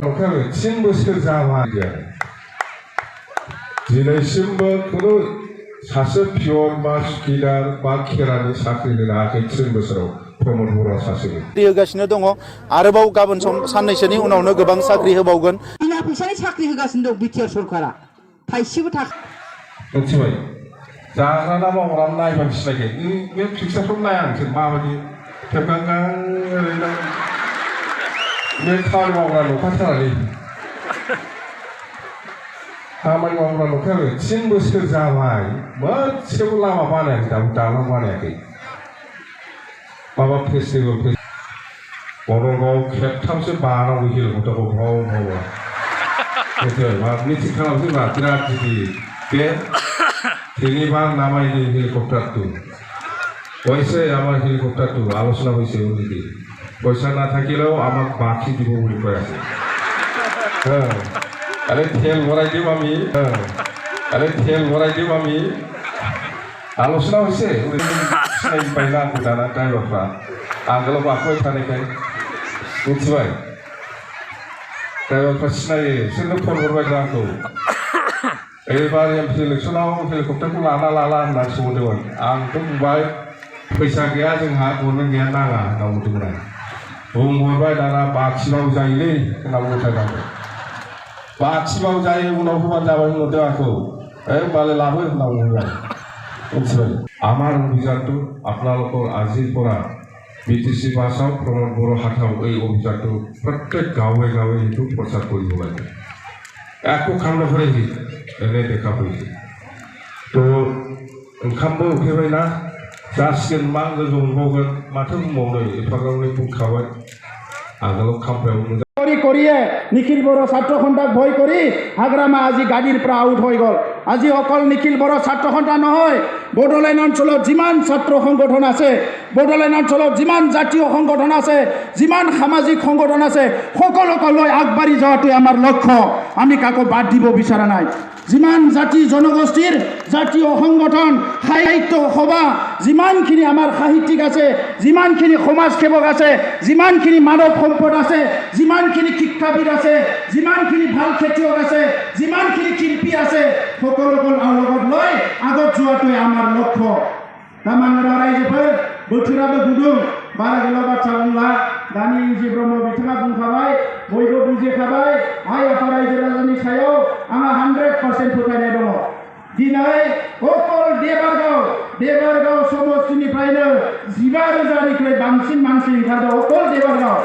그러면 친구들 자마이야. 지내신분 그로 사실 비원 마시기란 마키라는 사실은 아직 친구스러워 प्रमोद सासे होगासिनो दङ आरोबाव गाबोन साननैसोनि उनावनो गोबां साख्रि होबावगोन बिना फैसानि साख्रि होगासिनो दं बिटिआर सरकारा थाइसेबो थाखा मिथिबाय जाग्राना मावग्रा नायबानो सिनायखायो बे पिक्सारखौ नाया नोंसोर माबायदि खेबगांगां ओरैनो बे खामानि मावग्रा नंखाथारालै खामानि मावग्रा नंखायाबो 3 बोसोर जाबाय मोनसेबो लामा बानायाखै दालां बानायाखै माबा फेस्टिभेल बर'गाव खेबथामसो बानांगौ हेलिकप्टारखौ भाव मा मिटिं खालामदोंबा बिराद गिदिर बे जेनेबा नामायनि हेलिकप्टारটো পয়সা আমার হেলিকপ্টারটো আলোচনা হয়েছে ওদিকে পয়সা না থাকিলেও আমাক বাকি দিব বলে কয় আছে হ্যাঁ আরে তেল ভরাই দিম আমি আরে তেল ভরাই দিম আমি आलोचना होइसे सिनाय बायना दाना ड्राइभारफ्रा आगोलाव बाखबाय थानायखाय मिथिबाय ड्राइभारफ्रा सिनायो बिसोरनो फन हरबाय आंखौ एबार एमपि इलेक्सनाव हेलिकप्टारखौ लाला होनना सोंदोंमोन आंथ' बुंबाय फैसा गैया जोंहा गरमेन्ट गैया नाङा होनना बुंदोंमोन आं बुंहरबाय दाना बाखिबाबो जायोलै होनना बुंथारदों आंखौ बाखिबाबो जायो उनाव होबानो जाबाय होनहरदों आंखौ होमबालाय लाबो होनना बुंबाय আমার অভিযানটো আপোনালোকৰ আজিৰ পৰা বিটিসি ভাষাও প্ৰমোদ বড়ো হাথাও এই অভিযানটো প্ৰত্যেক গাঁৱে গাঁৱে এইটো প্ৰচাৰ কৰিব লাগে একো কাম নকৰে এনে দেখা পাইছে তো ओंखामबो उखैबायना जासिगोन मा लोगो मोनबावगोन माथो बुंबावनो एफाग्राबनो बुंखाबाय आगोलाव खामफ्लायाव मोजां কৰিয়ে নিখিল বড়ো ছাত্ৰ সন্থাক ভয় কৰি হাগ্ৰামা আজি গাড়ীৰ পৰা আউট হৈ গ'ল আজি অকল নিখিল বড়ো ছাত্ৰ সন্থা নহয় বড়োলেণ্ড অঞ্চলত যিমান ছাত্ৰ সংগঠন আছে বড়োলেণ্ড অঞ্চলত যিমান জাতীয় সংগঠন আছে যিমান সামাজিক সংগঠন আছে সকলোকে লৈ আগবাঢ়ি যোৱাটোৱে আমাৰ লক্ষ্য আমি কাকো বাদ দিব বিচৰা নাই যিমান জাতি জনগোষ্ঠীৰ জাতীয় সংগঠন সাহিত্য সভা যিমানখিনি আমাৰ সাহিত্যিক আছে যিমানখিনি সমাজ সেৱক আছে যিমানখিনি মানৱ সম্পদ আছে যিমানখিনি শিক্ষাবিদ আছে যিমানখিনি ভাল খেতিয়ক আছে যিমানখিনি শিল্পী আছে সকলোকে লগত লৈ আগত যোৱাটোৱে আমাৰ লক্ষ্য তামাङा रायजोफोर बोथोराबो गुदुं बारा गोलाव बाथ्रा बुंला दानि इउजि ब्रह्म बिथाङा बुंखाबाय बयबो बुजिखाबाय आइ आफा रायजो राजानि सायाव आंहा 100% फोथायनाय दङ दिनै अकल देबारगाव समष्टिनिफ्रायनो 15,000निख्रुइ बांसिन मानसि ओंखारदों अकल देबारगाव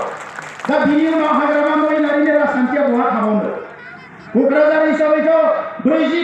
दा बिनि उनाव हाग्रामा महिलारिनि राजखान्थिया बहा थाबावनो क'क्राझार हिसाबैथ' 40